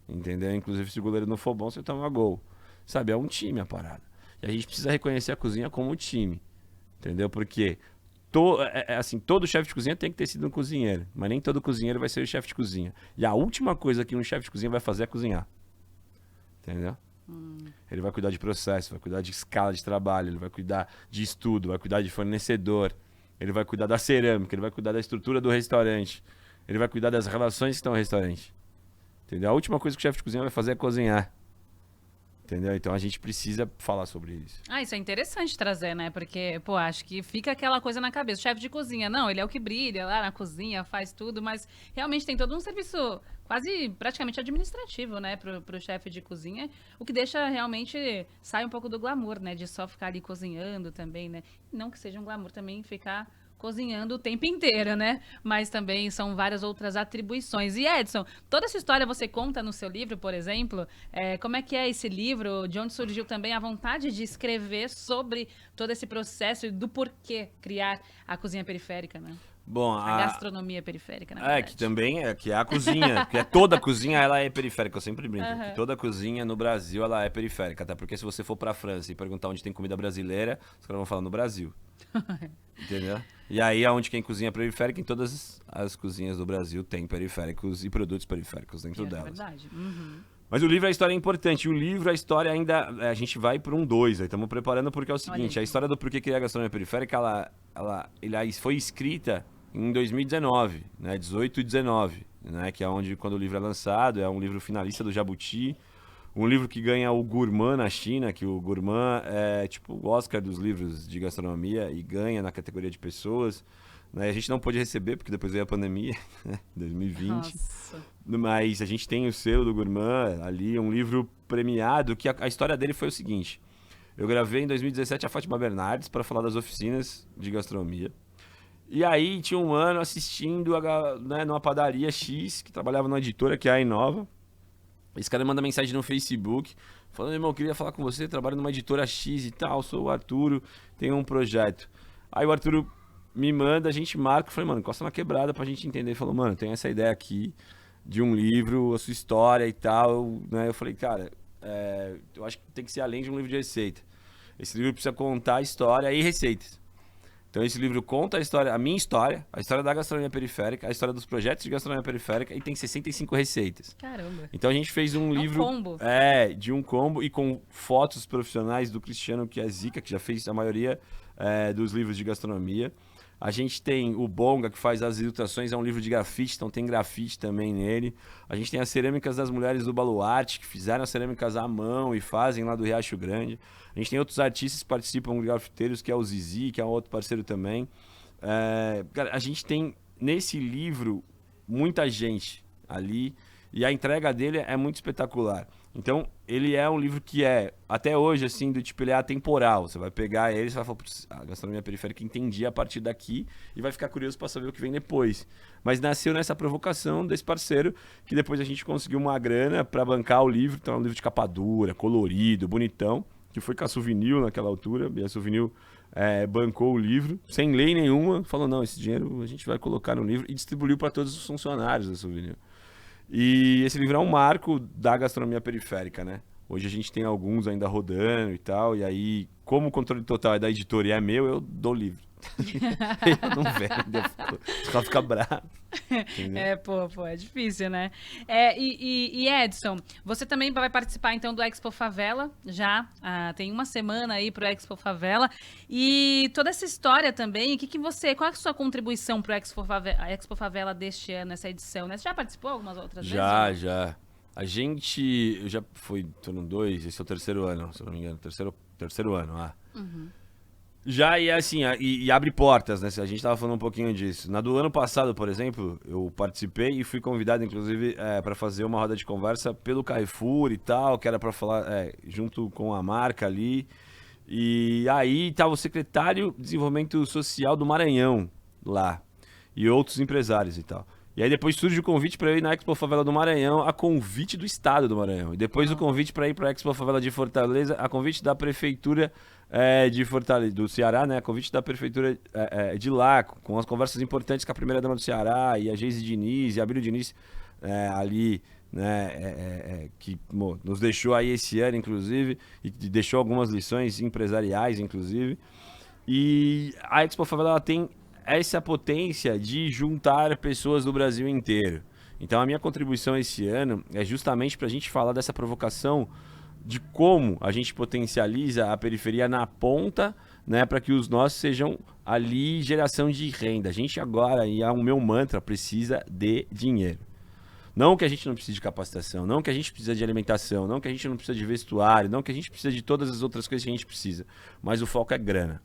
Entendeu? Inclusive, se o goleiro não for bom, você toma gol. Sabe? É um time a parada. E a gente precisa reconhecer a cozinha como um time. Entendeu? Porque todo chefe de cozinha tem que ter sido um cozinheiro, mas nem todo cozinheiro vai ser o chefe de cozinha. E a última coisa que um chefe de cozinha vai fazer é cozinhar. Entendeu? Ele vai cuidar de processo, vai cuidar de escala de trabalho, ele vai cuidar de estudo, vai cuidar de fornecedor, ele vai cuidar da cerâmica, ele vai cuidar da estrutura do restaurante, ele vai cuidar das relações que estão no restaurante. Entendeu? A última coisa que o chefe de cozinha vai fazer é cozinhar. Entendeu? Então a gente precisa falar sobre isso. Isso é interessante trazer, né? Porque, pô, acho que fica aquela coisa na cabeça. O chefe de cozinha, não, ele é o que brilha lá na cozinha, faz tudo, mas realmente tem todo um serviço quase praticamente administrativo, né, pro chefe de cozinha, o que deixa realmente, sai um pouco do glamour, né, de só ficar ali cozinhando também, né? Não que seja um glamour também ficar cozinhando o tempo inteiro, né? Mas também são várias outras atribuições. E Edson, toda essa história você conta no seu livro, por exemplo. Como é que é esse livro? De onde surgiu também a vontade de escrever sobre todo esse processo e do porquê criar a cozinha periférica, né? Bom, A gastronomia periférica, na verdade. que também que é a cozinha, porque toda cozinha ela é periférica, eu sempre brinco. Que toda cozinha no Brasil ela é periférica, até porque se você for pra França e perguntar onde tem comida brasileira, os caras vão falar no Brasil. Entendeu? E aí aonde quem cozinha periférica, em todas as cozinhas do Brasil tem periféricos e produtos periféricos dentro delas. É verdade. Uhum. Mas o livro, a história é importante. O livro, a história ainda... A gente vai para um 2, aí estamos preparando porque é o seguinte, a história do porquê criar a gastronomia periférica, ela foi escrita em 2019, né, 18 e 19, né, que é onde, quando o livro é lançado, é um livro finalista do Jabuti, um livro que ganha o Gourmand na China, que o Gourmand é tipo o Oscar dos livros de gastronomia e ganha na categoria de pessoas, né, a gente não pôde receber porque depois veio a pandemia, né, 2020, Nossa. Mas a gente tem o selo do Gourmand ali, um livro premiado, que a história dele foi o seguinte, eu gravei em 2017 a Fátima Bernardes para falar das oficinas de gastronomia. E aí tinha um ano assistindo numa padaria X, que trabalhava numa editora que é a Inova. Esse cara manda mensagem no Facebook, falando, irmão, eu queria falar com você, trabalho numa editora X e tal, sou o Arturo, tenho um projeto. Aí o Arturo me manda, a gente marca, eu falei, mano, encosta na quebrada pra gente entender. Ele falou, mano, tem essa ideia aqui de um livro, a sua história e tal, né? Eu falei, cara, eu acho que tem que ser além de um livro de receita. Esse livro precisa contar a história e receitas. Então esse livro conta a história, a minha história, a história da gastronomia periférica, a história dos projetos de gastronomia periférica e tem 65 receitas. Caramba. Então a gente fez um livro... combo. De um combo e com fotos profissionais do Cristiano, que é Zica, que já fez a maioria dos livros de gastronomia. A gente tem o Bonga, que faz as ilustrações, é um livro de grafite, então tem grafite também nele. A gente tem as cerâmicas das mulheres do Baluarte, que fizeram as cerâmicas à mão e fazem lá do Riacho Grande. A gente tem outros artistas que participam, grafiteiros, que é o Zizi, que é um outro parceiro também. Cara, a gente tem, nesse livro, muita gente ali, e a entrega dele é muito espetacular. Então, ele é um livro que até hoje, assim, do tipo, ele é atemporal. Você vai pegar ele e vai falar, a gastronomia periférica entendi a partir daqui e vai ficar curioso para saber o que vem depois. Mas nasceu nessa provocação desse parceiro, que depois a gente conseguiu uma grana para bancar o livro. Então, é um livro de capa dura, colorido, bonitão, que foi com a Souvenir naquela altura, e a Souvenir bancou o livro, sem lei nenhuma, falou, não, esse dinheiro a gente vai colocar no livro, e distribuiu para todos os funcionários da Souvenir. E esse livro é um marco da gastronomia periférica, né? Hoje a gente tem alguns ainda rodando e tal, e aí, como o controle total é da editora e é meu, eu dou livro. Eu não vendo, os caras ficam bravos. É difícil, né? E Edson, você também vai participar então do Expo Favela, já tem uma semana aí pro Expo Favela, e toda essa história também, qual é a sua contribuição pro Expo Favela deste ano, essa edição, né? Você já participou algumas outras vezes? Já. Eu já fui, turno 2, esse é o terceiro ano, se eu não me engano, terceiro ano, Uhum. Já e assim, e abre portas, né? A gente tava falando um pouquinho disso. Do ano passado, por exemplo, eu participei e fui convidado, inclusive, para fazer uma roda de conversa pelo Carrefour e tal, que era para falar junto com a marca ali. E aí tava o secretário de Desenvolvimento Social do Maranhão lá, e outros empresários e tal. E aí depois surge o convite para eu ir na Expo Favela do Maranhão, a convite do estado do Maranhão. E depois o convite para ir para a Expo Favela de Fortaleza, a convite da prefeitura de Fortaleza, do Ceará, né? A convite da prefeitura de lá, com as conversas importantes com a primeira-dama do Ceará, e a Geise Diniz, e a Abílio Diniz ali, né? Que nos deixou aí esse ano, inclusive, e deixou algumas lições empresariais, inclusive. E a Expo Favela, ela tem essa potência de juntar pessoas do Brasil inteiro. Então a minha contribuição esse ano é justamente para a gente falar dessa provocação de como a gente potencializa a periferia na ponta, né, para que os nossos sejam ali geração de renda. A gente agora, e é o meu mantra, precisa de dinheiro. Não que a gente não precise de capacitação, não que a gente precisa de alimentação, não que a gente não precisa de vestuário, não que a gente precisa de todas as outras coisas que a gente precisa, mas o foco é grana.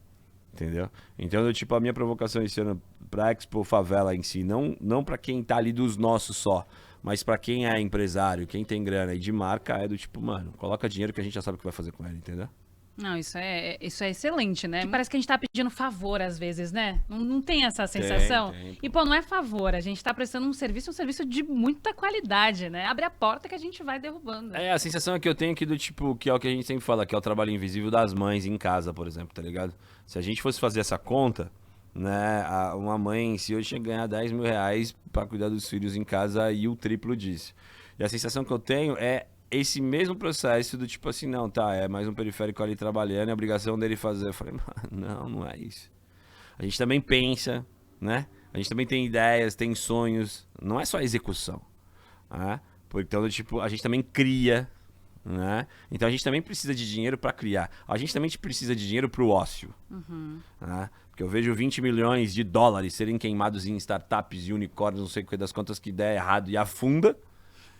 Entendeu? Então, tipo, a minha provocação esse ano pra Expo Favela em si, não pra quem tá ali dos nossos só, mas pra quem é empresário, quem tem grana e de marca, é do tipo, mano, coloca dinheiro que a gente já sabe o que vai fazer com ele, entendeu? Não, isso é excelente, né? Parece que a gente tá pedindo favor às vezes, né? Não tem essa sensação? Tem. E, pô, não é favor, a gente tá prestando um serviço de muita qualidade, né? Abre a porta que a gente vai derrubando. A sensação é que eu tenho aqui do tipo, que é o que a gente sempre fala, que é o trabalho invisível das mães em casa, por exemplo, tá ligado? Se a gente fosse fazer essa conta, né, uma mãe, se hoje tinha que ganhar 10 mil reais pra cuidar dos filhos em casa e o triplo disso. E a sensação que eu tenho é esse mesmo processo do tipo assim, não, tá, é mais um periférico ali trabalhando, é a obrigação dele fazer. Eu falei, mano, não é isso. A gente também pensa, né? A gente também tem ideias, tem sonhos, não é só execução, né? Então, tipo, a gente também cria, né? Então a gente também precisa de dinheiro para criar. A gente também precisa de dinheiro pro ócio, né? Porque eu vejo 20 milhões de dólares serem queimados em startups e unicórnios, não sei o que das contas que der errado e afunda,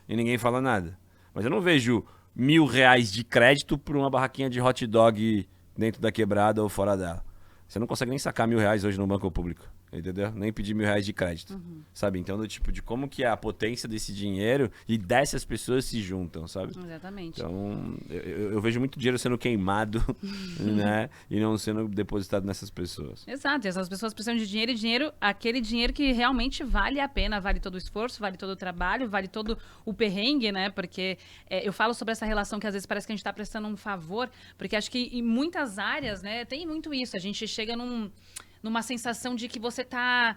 e ninguém fala nada. Mas eu não vejo R$ 1.000 de crédito por uma barraquinha de hot dog dentro da quebrada ou fora dela. Você não consegue nem sacar R$ 1.000 hoje no banco público, entendeu? Nem pedir R$ 1.000 de crédito, sabe? Então, do tipo, de como que é a potência desse dinheiro e dessas pessoas se juntam, sabe? Exatamente. Então, eu vejo muito dinheiro sendo queimado, né? E não sendo depositado nessas pessoas. Exato, e essas pessoas precisam de dinheiro e dinheiro, aquele dinheiro que realmente vale a pena, vale todo o esforço, vale todo o trabalho, vale todo o perrengue, né? Porque eu falo sobre essa relação que às vezes parece que a gente tá prestando um favor, porque acho que em muitas áreas, né, tem muito isso. A gente chega numa sensação de que você tá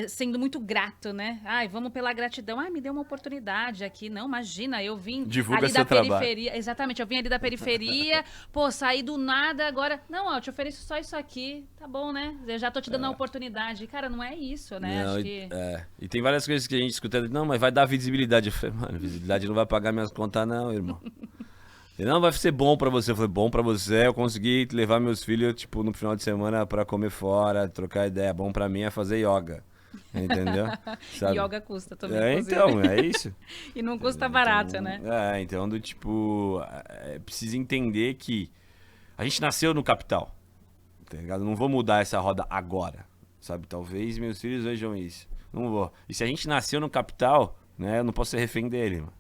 sendo muito grato, né? Ai, vamos pela gratidão. Ai, me deu uma oportunidade aqui. Não, imagina, eu vim Divulga ali seu da trabalho. periferia. Exatamente, eu vim ali da periferia, pô, saí do nada, agora... Não, ó, eu te ofereço só isso aqui, tá bom, né? Eu já tô te dando a oportunidade. Cara, não é isso, né? Não, Acho que... E tem várias coisas que a gente escuta, não, mas vai dar visibilidade. Eu falei, mano, visibilidade não vai pagar minhas contas não, irmão. E não, vai ser bom pra você. Eu falei, bom pra você, eu consegui levar meus filhos, tipo, no final de semana pra comer fora, trocar ideia. Bom pra mim é fazer yoga, entendeu? Sabe? Yoga custa também, então, é isso. E não custa barato, né? Então, do tipo, precisa entender que a gente nasceu no capital, tá ligado? Não vou mudar essa roda agora, sabe? Talvez meus filhos vejam isso. Não vou. E se a gente nasceu no capital, né, eu não posso ser refém dele, mano.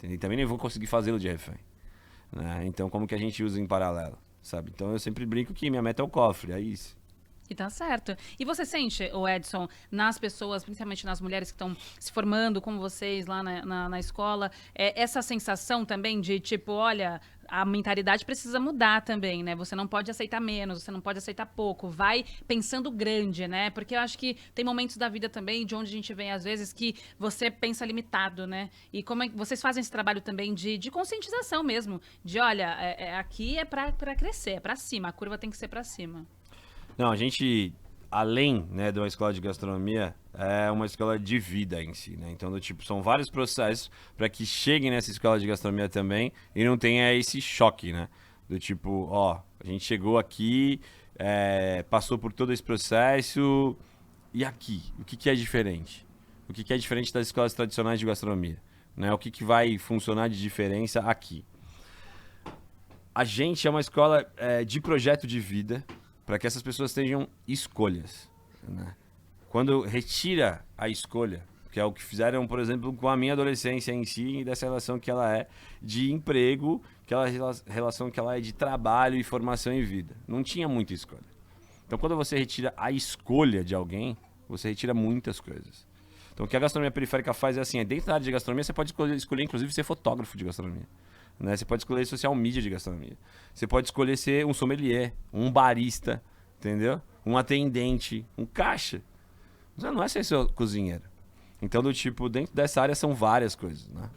E também nem vou conseguir fazê-lo de refém. Né? Então, como que a gente usa em paralelo, sabe? Então, eu sempre brinco que minha meta é o cofre, é isso. E tá certo. E você sente, o Edson, nas pessoas, principalmente nas mulheres que estão se formando como vocês lá na escola, essa sensação também de tipo, olha, a mentalidade precisa mudar também, né? Você não pode aceitar menos, você não pode aceitar pouco. Vai pensando grande, né? Porque eu acho que tem momentos da vida também de onde a gente vem, às vezes, que você pensa limitado, né? E como vocês fazem esse trabalho também de conscientização mesmo. De, olha, aqui é pra crescer, é pra cima. A curva tem que ser pra cima. Não, a gente, além, né, de uma escola de gastronomia, é uma escola de vida em si, né? Então, do tipo, são vários processos para que cheguem nessa escola de gastronomia também e não tenha esse choque, né? Do tipo, ó, a gente chegou aqui, passou por todo esse processo, e aqui? O que é diferente? O que é diferente das escolas tradicionais de gastronomia? Né? O que vai funcionar de diferença aqui? A gente é uma escola de projeto de vida, para que essas pessoas tenham escolhas, né? Quando retira a escolha, que é o que fizeram, por exemplo, com a minha adolescência em si, e dessa relação que ela é de emprego, aquela relação que ela é de trabalho e formação em vida. Não tinha muita escolha. Então, quando você retira a escolha de alguém, você retira muitas coisas. Então, o que a gastronomia periférica faz é assim, dentro da área de gastronomia, você pode escolher inclusive, ser fotógrafo de gastronomia. Né? Você pode escolher social media de gastronomia. Você pode escolher ser um sommelier, um barista, entendeu? Um atendente, um caixa. Você não é ser seu cozinheiro. Então, do tipo, dentro dessa área são várias coisas, né?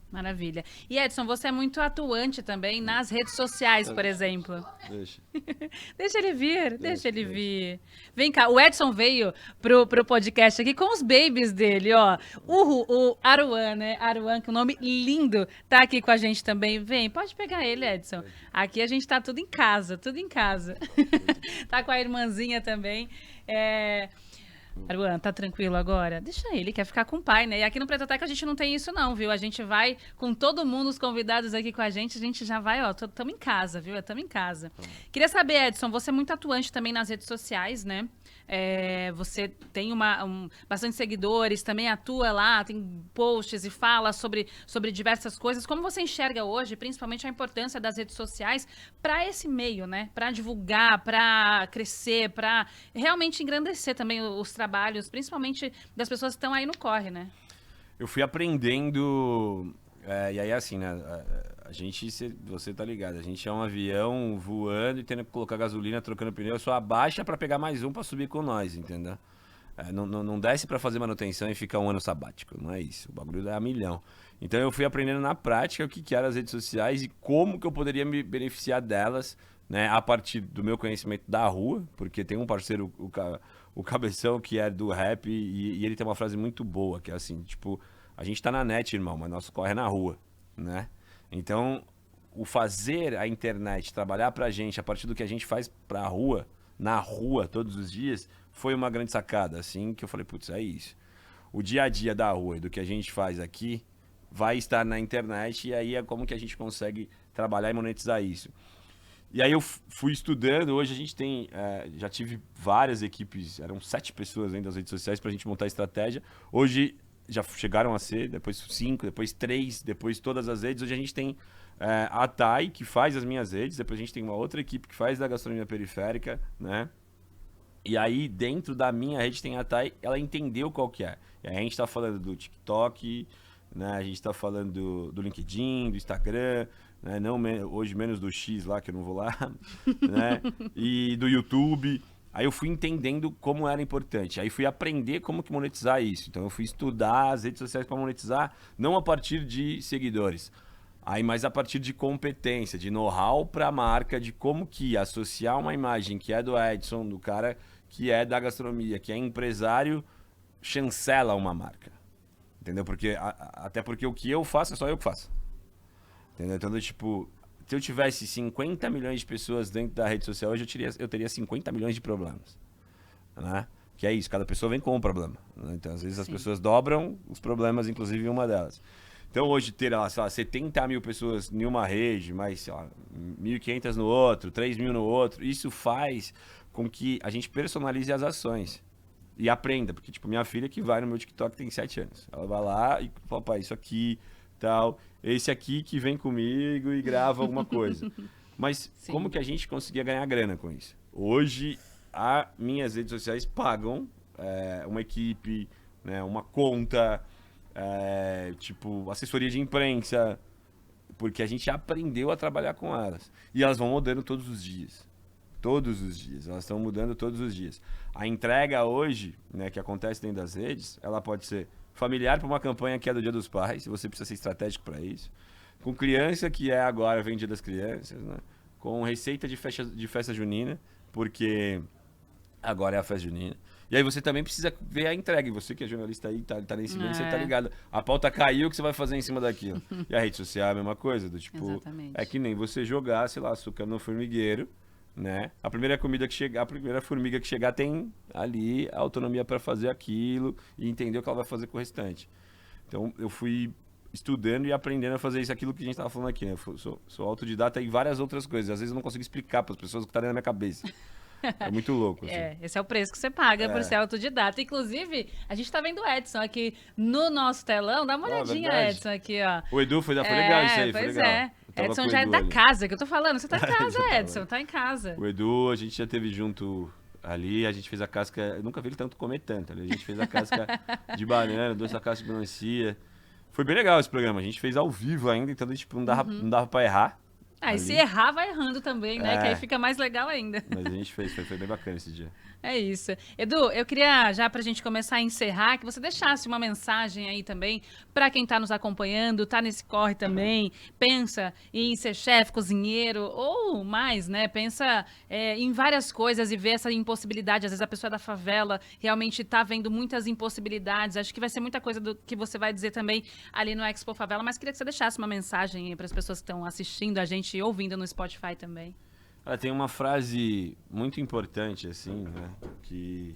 Maravilha. E Edson, você é muito atuante também nas redes sociais, por exemplo. Deixa. Deixa ele vir, deixa ele vir. Vem cá, o Edson veio pro podcast aqui com os babies dele, ó. O Aruan, né? Aruan, que é um nome lindo, tá aqui com a gente também. Vem, pode pegar ele, Edson. Aqui a gente tá tudo em casa, tudo em casa. Tá com a irmãzinha também. Aruan, tá tranquilo agora? Deixa ele, quer ficar com o pai, né? E aqui no Pretoteca a gente não tem isso não, viu? A gente vai com todo mundo, os convidados aqui com a gente já vai, ó, tamo em casa, viu? Tamo em casa. Queria saber, Edson, você é muito atuante também nas redes sociais, né? você tem bastante seguidores, também atua lá, tem posts e fala sobre diversas coisas. Como você enxerga hoje, principalmente a importância das redes sociais para esse meio, né? Para divulgar, para crescer, para realmente engrandecer também os trabalhos, principalmente das pessoas que estão aí no corre, né? Eu fui aprendendo. E aí, assim, né? A gente, você tá ligado, a gente é um avião voando e tendo que colocar gasolina, trocando pneu, só abaixa pra pegar mais um pra subir com nós, entendeu? Não desce pra fazer manutenção e ficar um ano sabático, não é isso. O bagulho é a milhão. Então eu fui aprendendo na prática o que eram as redes sociais e como que eu poderia me beneficiar delas, né? A partir do meu conhecimento da rua, porque tem um parceiro, o Cabeção, que é do rap, e ele tem uma frase muito boa, que é assim, tipo, a gente tá na net, irmão, mas nosso corre é na rua, né? Então, o fazer a internet trabalhar pra gente a partir do que a gente faz pra rua, na rua, todos os dias, foi uma grande sacada, assim, que eu falei, putz, é isso. O dia a dia da rua e do que a gente faz aqui vai estar na internet, e aí é como que a gente consegue trabalhar e monetizar isso. E aí eu fui estudando, hoje a gente tem, já tive várias equipes, eram 7 pessoas dentro das redes sociais pra gente montar a estratégia. Hoje já chegaram a ser, depois 5, depois 3, depois todas as redes. Hoje a gente tem a Thay, que faz as minhas redes, depois a gente tem uma outra equipe que faz da gastronomia periférica, né? E aí, dentro da minha rede tem a Thay, ela entendeu qual que é. E aí a gente tá falando do TikTok, né? A gente tá falando do LinkedIn, do Instagram, né? Não, hoje menos do X lá, que eu não vou lá, né? E do YouTube. Aí eu fui entendendo como era importante. Aí fui aprender como que monetizar isso. Então eu fui estudar as redes sociais para monetizar, não a partir de seguidores, mas a partir de competência, de know-how para a marca, de como que associar uma imagem que é do Edson, do cara que é da gastronomia, que é empresário, chancela uma marca. Entendeu? Até porque o que eu faço é só eu que faço. Entendeu? Então, tipo, se eu tivesse 50 milhões de pessoas dentro da rede social, hoje eu teria 50 milhões de problemas. Né? Que é isso, cada pessoa vem com um problema. Né? Então, às vezes, as pessoas dobram os problemas, inclusive uma delas. Então, hoje, ter, sei lá, 70 mil pessoas em uma rede, mais, sei lá, 1.500 no outro, 3.000 no outro, isso faz com que a gente personalize as ações. E aprenda, porque, tipo, minha filha que vai no meu TikTok tem 7 anos. Ela vai lá e fala, pai, isso aqui, tal, esse aqui que vem comigo e grava alguma coisa. Mas como que a gente conseguia ganhar grana com isso? Hoje, minhas redes sociais pagam uma equipe, né, uma conta, tipo, assessoria de imprensa, porque a gente aprendeu a trabalhar com elas. E elas vão mudando todos os dias. Todos os dias. Elas estão mudando todos os dias. A entrega hoje, né, que acontece dentro das redes, ela pode ser familiar para uma campanha que é do Dia dos Pais, você precisa ser estratégico para isso. Com criança, que é agora vem Dia das Crianças, né? Com receita de festa junina, porque agora é a festa junina. E aí você também precisa ver a entrega. E você que é jornalista aí, tá nesse meio, você tá ligado. A pauta caiu, o que você vai fazer em cima daquilo? E a rede social é a mesma coisa, do tipo... Exatamente. É que nem você jogar, sei lá, açúcar no formigueiro, né? A primeira formiga que chegar tem ali a autonomia para fazer aquilo e entender o que ela vai fazer com o restante. Então eu fui estudando e aprendendo a fazer isso, aquilo que a gente estava falando aqui, né? Eu sou autodidata em várias outras coisas. Às vezes eu não consigo explicar para as pessoas o que está dentro da minha cabeça. É muito louco. Assim. Esse é o preço que você paga por ser autodidata. Inclusive, a gente tá vendo o Edson aqui no nosso telão. Dá uma olhadinha, Edson, aqui, ó. O Edu foi legal isso aí, foi legal. Edson já é da casa, que eu tô falando. Você tá em casa, Edson, tá em casa. O Edu, a gente já teve junto ali, a gente fez a casca... Eu nunca vi ele tanto comer tanto. Ali. A gente fez a casca de banana, 2 cascas de melancia. Foi bem legal esse programa. A gente fez ao vivo ainda, então tipo, não dava pra errar. E se errar, vai errando também, né? Que aí fica mais legal ainda. Mas a gente fez, foi bem bacana esse dia. É isso. Edu, eu queria, já pra gente começar a encerrar, que você deixasse uma mensagem aí também pra quem tá nos acompanhando, tá nesse corre também, pensa em ser chefe, cozinheiro, ou mais, né? Pensa em várias coisas e vê essa impossibilidade. Às vezes a pessoa da favela realmente tá vendo muitas impossibilidades. Acho que vai ser muita coisa do que você vai dizer também ali no Expo Favela, mas queria que você deixasse uma mensagem aí pras pessoas que estão assistindo a gente e ouvindo no Spotify também. Tem uma frase muito importante, assim, né? Que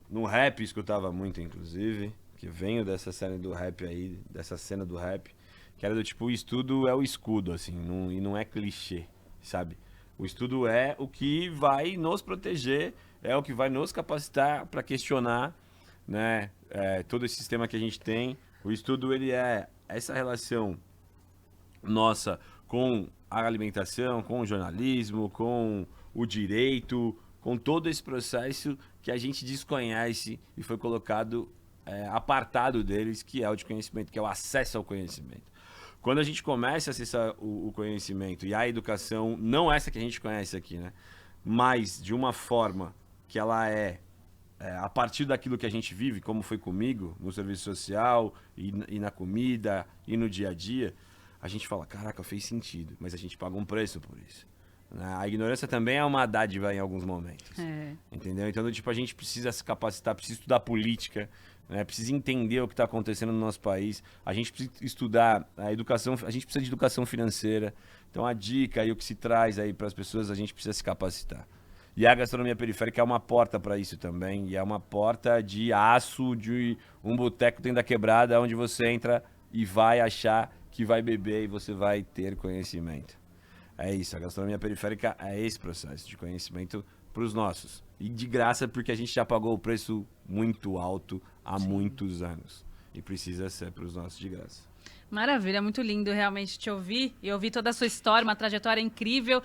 no rap eu escutava muito, inclusive, que venho dessa cena do rap aí, dessa cena do rap, que era do tipo, o estudo é o escudo, assim, e não é clichê, sabe? O estudo é o que vai nos proteger é o que vai nos capacitar para questionar, né, todo esse sistema que a gente tem. O estudo, ele é essa relação nossa com a alimentação, com o jornalismo, com o direito, com todo esse processo que a gente desconhece e foi colocado apartado deles, que é o de conhecimento, que é o acesso ao conhecimento. Quando a gente começa a acessar o conhecimento e a educação, não essa que a gente conhece aqui, né? Mas de uma forma que ela a partir daquilo que a gente vive, como foi comigo, no serviço social, e na comida, e no dia a dia, a gente fala, caraca, fez sentido, mas a gente paga um preço por isso. A ignorância também é uma dádiva em alguns momentos. Entendeu? Então, tipo, a gente precisa se capacitar, precisa estudar política, né? Precisa entender o que está acontecendo no nosso país. A gente precisa estudar a educação, a gente precisa de educação financeira. Então, a dica e o que se traz aí para as pessoas, a gente precisa se capacitar. E a gastronomia periférica é uma porta para isso também. E é uma porta de aço, de um boteco dentro da quebrada, onde você entra e vai achar que vai beber e você vai ter conhecimento. É isso, a gastronomia periférica é esse processo de conhecimento para os nossos. E de graça, porque a gente já pagou o preço muito alto há muitos anos. E precisa ser para os nossos de graça. Maravilha, muito lindo realmente te ouvir e ouvir toda a sua história, uma trajetória incrível.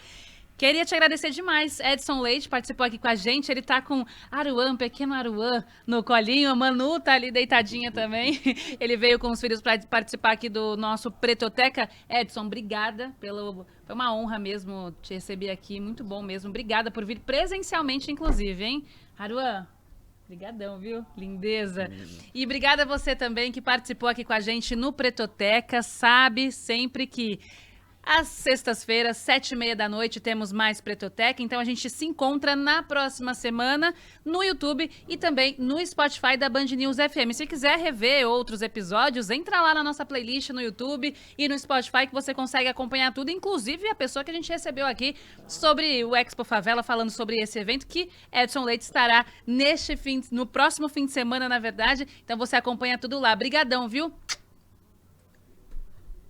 Queria te agradecer demais. Edson Leite participou aqui com a gente. Ele tá com Aruan, pequeno Aruan, no colinho. A Manu tá ali deitadinha também. Ele veio com os filhos para participar aqui do nosso Pretoteca. Edson, obrigada Foi uma honra mesmo te receber aqui. Muito bom mesmo. Obrigada por vir presencialmente, inclusive, hein? Aruan, brigadão, viu? Lindeza. E obrigada a você também que participou aqui com a gente no Pretoteca. Sabe sempre que às sextas-feiras, 7h30 da noite, temos mais Pretoteca. Então a gente se encontra na próxima semana no YouTube e também no Spotify da Band News FM. Se quiser rever outros episódios, entra lá na nossa playlist no YouTube e no Spotify que você consegue acompanhar tudo, inclusive a pessoa que a gente recebeu aqui sobre o Expo Favela, falando sobre esse evento que Edson Leite estará no próximo fim de semana, na verdade. Então você acompanha tudo lá. Brigadão, viu?